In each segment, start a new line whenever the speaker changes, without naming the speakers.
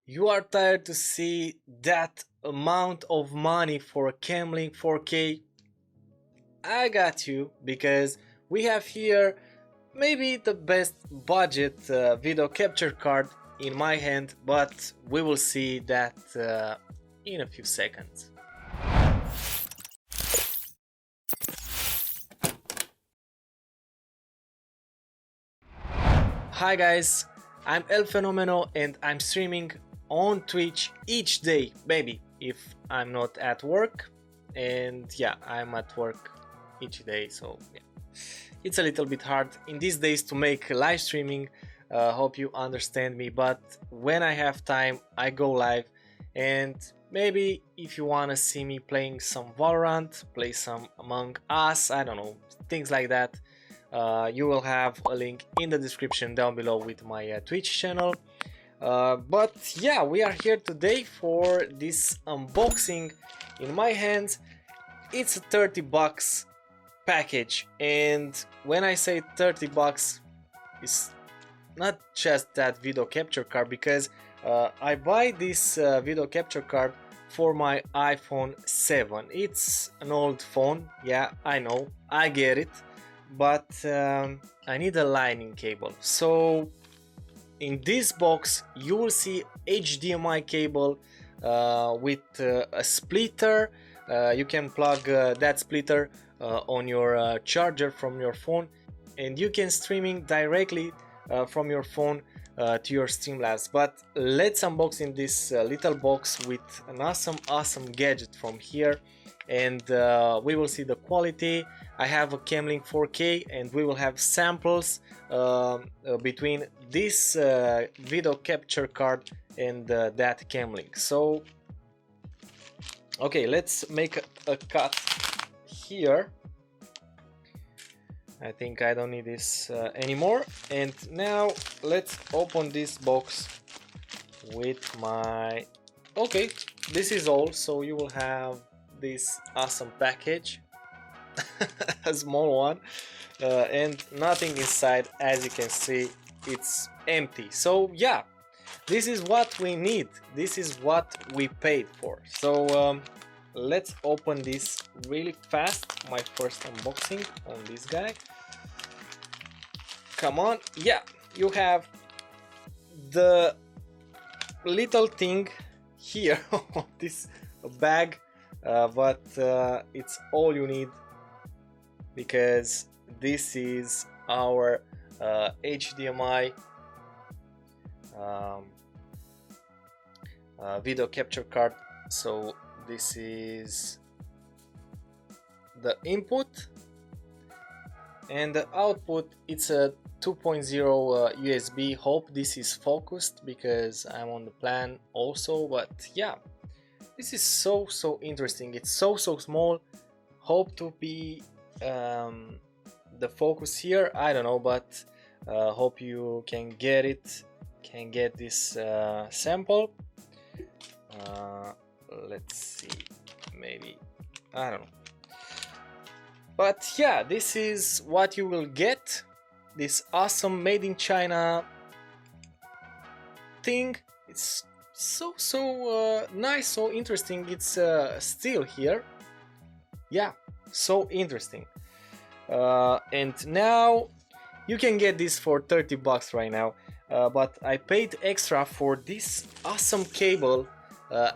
You are tired to see that amount of money for a Camlink 4K? I got you, because we have here maybe the best budget video capture card in my hand, but we will see that in a few seconds. Hi guys, I'm El Fenomeno and I'm streaming on Twitch each day, baby, if I'm not at work. And yeah, I'm at work each day, so yeah, it's a little bit hard in these days to make live streaming. Hope you understand me, but when I have time I go live. And maybe if you want to see me playing some Valorant, play some Among Us, I don't know, things like that, you will have a link in the description down below with my Twitch channel. But yeah, we are here today for this unboxing. In my hands it's a 30 bucks package, and when I say 30 bucks, it's not just that video capture card, because I buy this video capture card for my iPhone 7. It's an old phone, yeah, I know, I get it, but I need a lightning cable. So in this box you will see HDMI cable with a splitter. You can plug that splitter on your charger from your phone, and you can streaming directly from your phone to your Streamlabs. But let's unboxing this little box with an awesome gadget from here, and we will see the quality. I have a Camlink 4K, and we will have samples between this video capture card and that Camlink. So okay, let's make a cut here. I think I don't need this anymore. And now let's open this box with my... Okay, this is all. So you will have this awesome package, a small one, and nothing inside. As you can see, it's empty. So yeah, this is what we need, this is what we paid for. So let's open this really fast. My first unboxing on this guy. Come on. Yeah, you have the little thing here on this bag, but it's all you need, because this is our HDMI video capture card. So this is the input, and the output, it's a 2.0 USB. Hope this is focused, because I'm on the plan also. But yeah, this is so interesting. It's so small. Hope to be the focus here, I don't know, but hope you can get it, can get this sample. Let's see, maybe, I don't know, but yeah, this is what you will get, this awesome made in China thing. It's so nice, so interesting. It's still here, yeah, so interesting. And now you can get this for 30 bucks right now, but I paid extra for this awesome cable.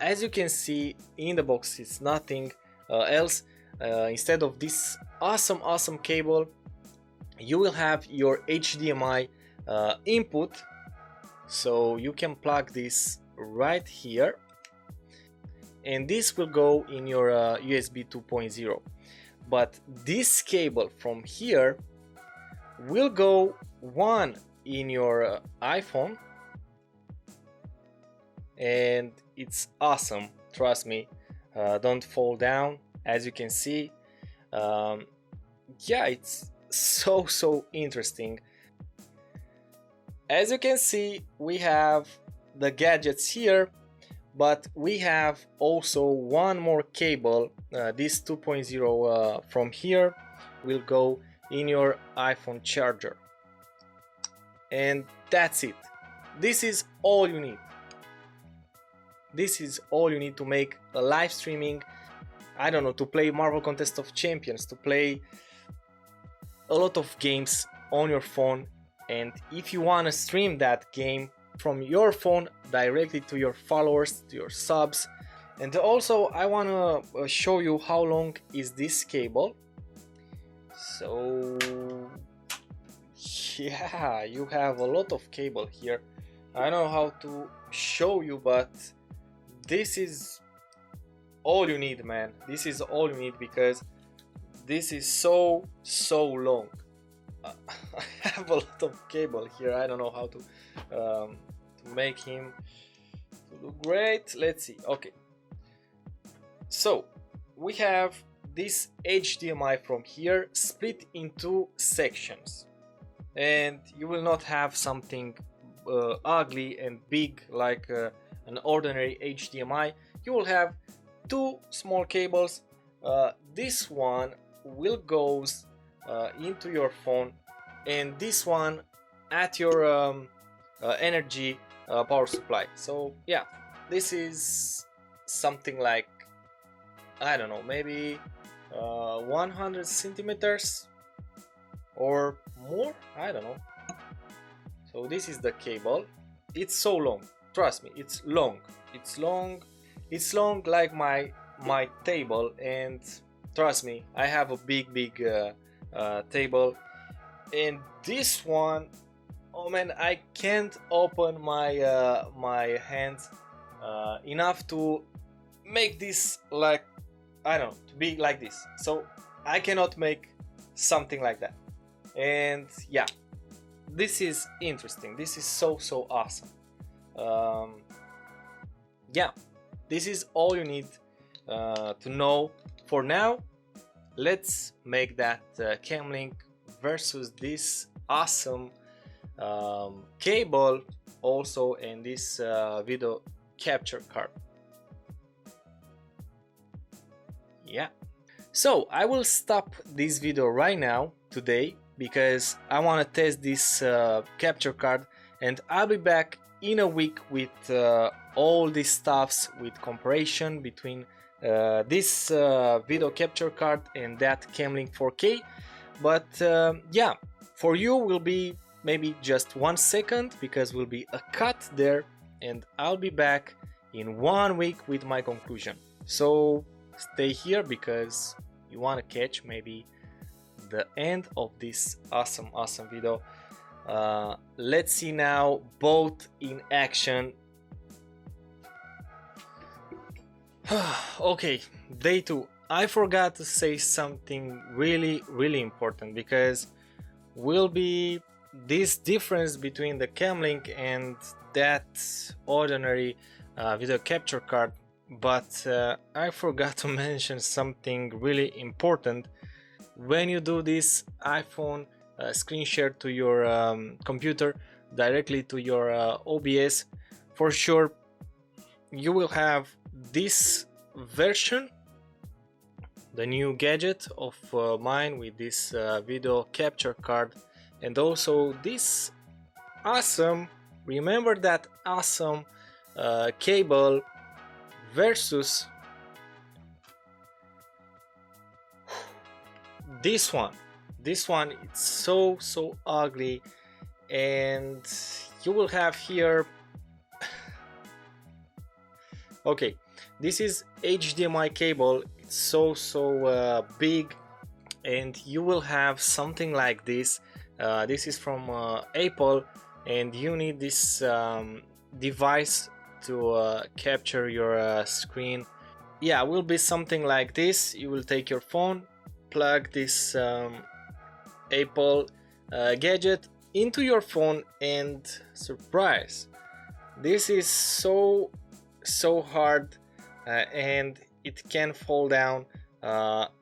As you can see in the box, it's nothing else. Instead of this awesome cable, you will have your HDMI input. So you can plug this right here, and this will go in your USB 2.0. But this cable from here will go one in your iPhone, and it's awesome, trust me. Don't fall down. As you can see, yeah, it's so interesting. As you can see, we have the gadgets here, but we have also one more cable. This 2.0 from here will go in your iPhone charger, and that's it. This is all you need. This is all you need to make a live streaming, I don't know, to play Marvel Contest of Champions, to play a lot of games on your phone. And if you want to stream that game from your phone directly to your followers, to your subs. And also I want to show you how long is this cable. So yeah, you have a lot of cable here. I don't know how to show you, but this is all you need, man. This is all you need, because this is so long. I have a lot of cable here. I don't know how to make him to look great. Let's see. Okay, so we have this HDMI from here split into sections, and you will not have something ugly and big like an ordinary HDMI. You will have two small cables. This one will goes into your phone, and this one at your energy power supply. So yeah, this is something like, I don't know, maybe 100 centimeters or more, I don't know. So this is the cable. It's so long, trust me, it's long. It's long like my table, and trust me, I have a big table. And this one, oh man, I can't open my my hands enough to make this, like, I don't know, to be like this. So I cannot make something like that. And yeah, this is interesting. This is so awesome. Yeah, this is all you need to know for now. Let's make that Camlink versus this awesome cable also, and this video capture card. Yeah, so I will stop this video right now today, because I want to test this capture card, and I'll be back in a week with all these stuffs, with comparison between this video capture card and that Camlink 4K. But yeah, for you will be maybe just 1 second, because will be a cut there, and I'll be back in 1 week with my conclusion. So stay here, because you want to catch maybe the end of this awesome video. Let's see now both in action. Okay, day 2. I forgot to say something really important, because will be this difference between the Camlink and that ordinary video capture card. But I forgot to mention something really important. When you do this iPhone screen share to your computer directly to your OBS, for sure you will have this version, the new gadget of mine with this video capture card, and also this awesome, remember that awesome cable versus this one. This one, it's so ugly, and you will have here okay, this is HDMI cable. It's so big, and you will have something like this. This is from Apple, and you need this device to capture your screen. Yeah, it will be something like this. You will take your phone, plug this Apple gadget into your phone, and surprise, this is so hard, and it can fall down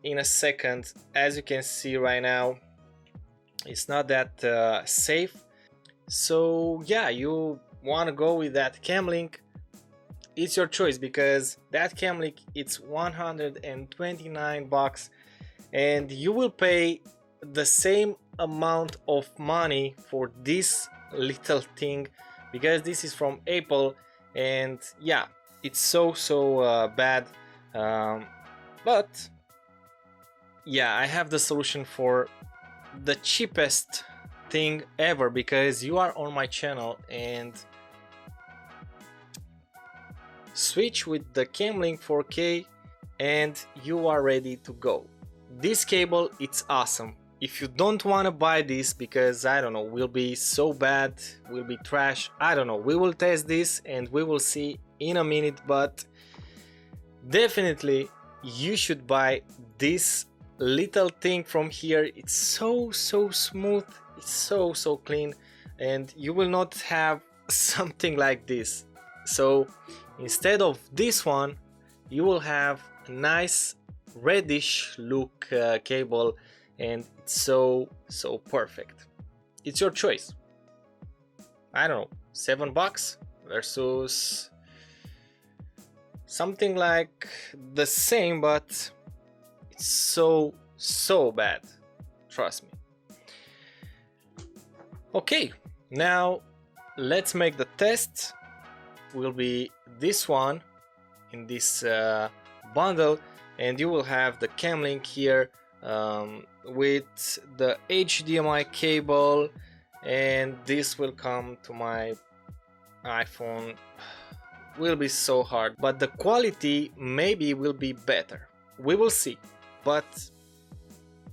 in a second. As you can see right now, it's not that safe. So yeah, you want to go with that Camlink, it's your choice, because that Camlink, it's 129 bucks, and you will pay the same amount of money for this little thing, because this is from Apple. And yeah, It's so bad, um, but yeah, I have the solution for the cheapest thing ever, because you are on my channel, and switch with the Camlink 4K and you are ready to go. This cable, it's awesome. If you don't want to buy this because, I don't know, will be so bad, will be trash, I don't know, we will test this and we will see in a minute, but definitely you should buy this little thing from here. It's so smooth, it's so clean, and you will not have something like this. So instead of this one, you will have a nice reddish look cable, and it's so perfect. It's your choice. I don't know, $7 versus something like the same, but it's so bad, trust me. Okay, now let's make the test. Will be this one in this bundle, and you will have the Camlink here with the HDMI cable, and this will come to my iPhone. Will be so hard, but the quality maybe will be better. We will see, but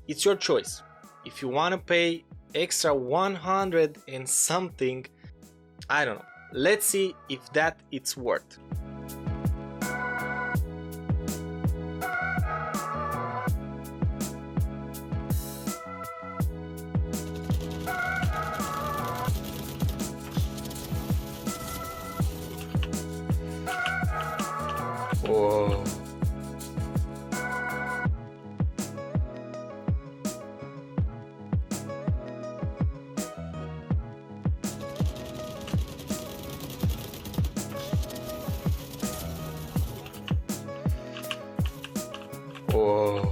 it's your choice. If you want to pay extra 100 and something, I don't know. Let's see if that it's worth. Whoa. Whoa.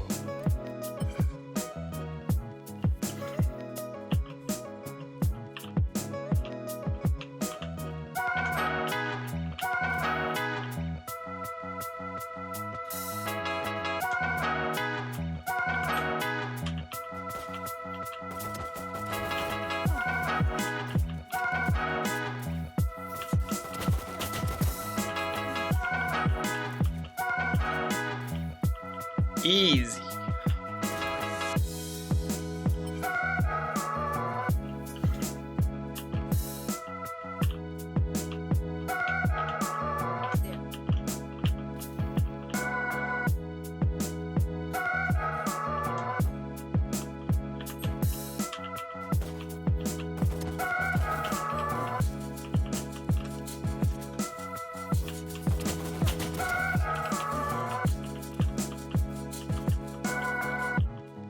Easy.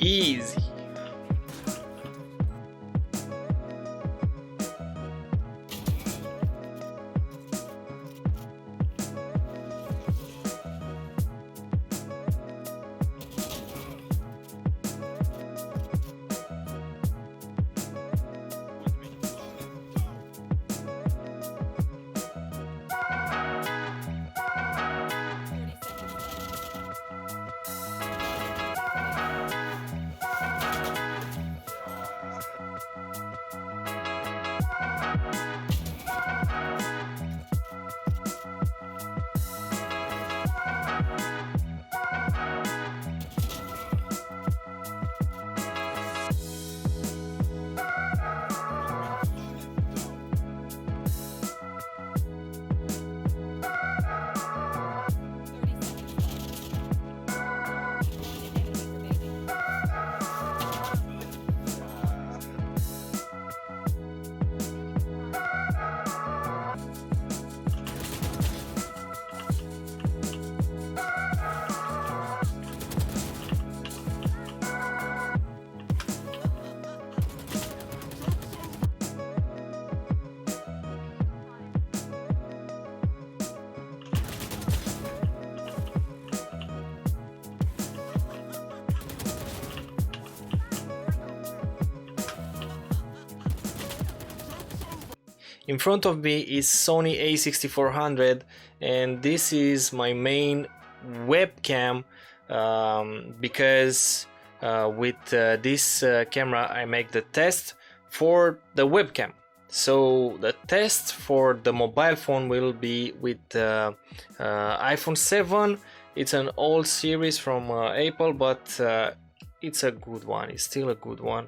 Easy. In front of me is Sony a6400, and this is my main webcam, because with this camera I make the test for the webcam. So the test for the mobile phone will be with iPhone 7. It's an old series from Apple, but it's a good one. It's still a good one.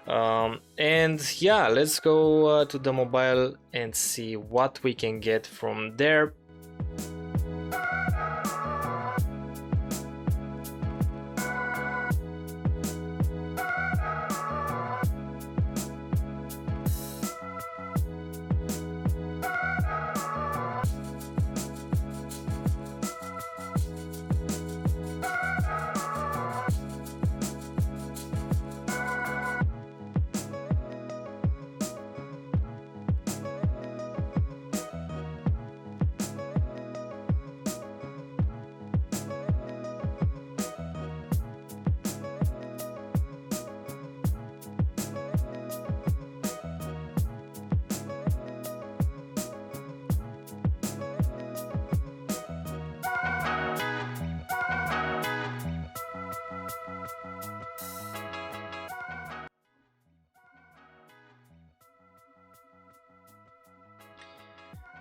And yeah, let's go to the mobile and see what we can get from there.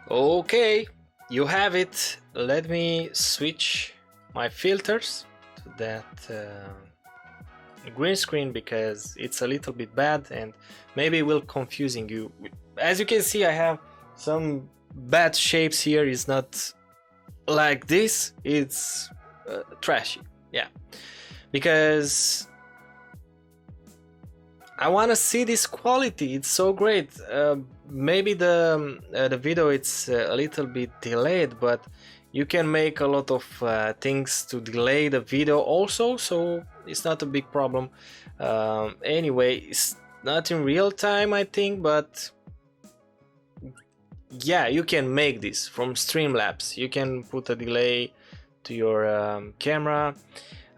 Okay, you have it. Let me switch my filters to that green screen because it's a little bit bad and maybe will confusing you. As you can see, I have some bad shapes here. It's not like this. It's trashy, yeah, because I want to see this quality. It's so great. Maybe the video it's a little bit delayed, but you can make a lot of things to delay the video also, so it's not a big problem. Anyway, it's not in real time, I think, but yeah, you can make this from Streamlabs. You can put a delay to your camera.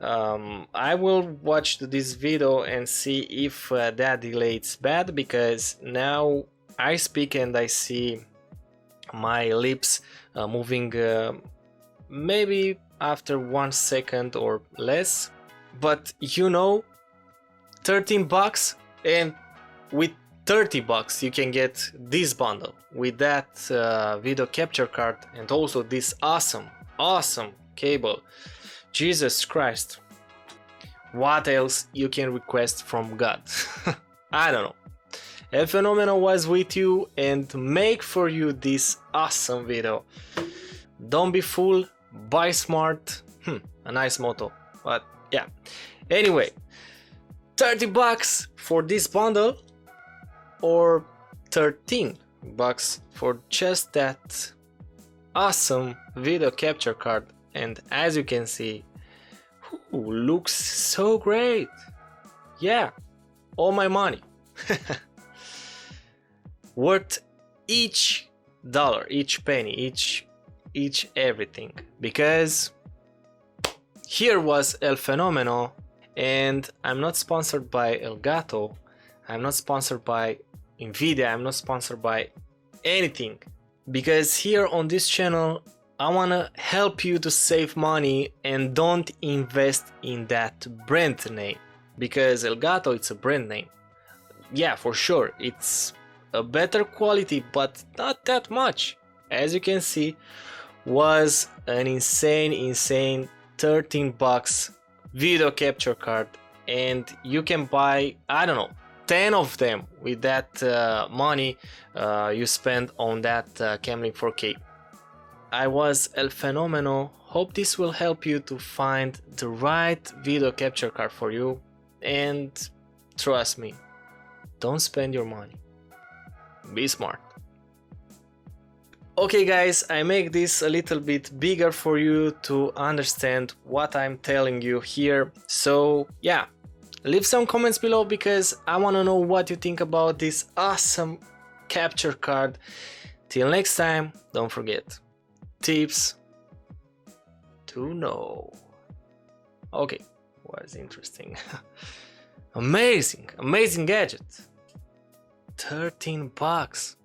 I will watch this video and see if that delay is bad, because now I speak and I see my lips moving maybe after 1 second or less. But you know, 13 bucks, and with 30 bucks you can get this bundle with that video capture card and also this awesome cable. Jesus Christ, what else you can request from God? I don't know. El Fenomeno was with you and make for you this awesome video. Don't be fool, buy smart. A nice motto, but yeah. Anyway, 30 bucks for this bundle or 13 bucks for just that awesome video capture card. And as you can see, looks so great. Yeah, all my money. Worth each dollar, each penny, each everything, because here was El Fenomeno, and I'm not sponsored by Elgato, I'm not sponsored by Nvidia, I'm not sponsored by anything, because here on this channel I wanna help you to save money and don't invest in that brand name, because Elgato it's a brand name. Yeah, for sure, it's a better quality, but not that much. As you can see, was an insane 13 bucks video capture card, and you can buy, I don't know, 10 of them with that money you spend on that Camlink 4K. I was El Fenomeno. Hope this will help you to find the right video capture card for you, and trust me, don't spend your money. Be smart. Okay guys, I make this a little bit bigger for you to understand what I'm telling you here. So yeah, leave some comments below because I want to know what you think about this awesome capture card. Till next time, don't forget, tips to know. Okay, was interesting. Amazing gadget. 13 bucks.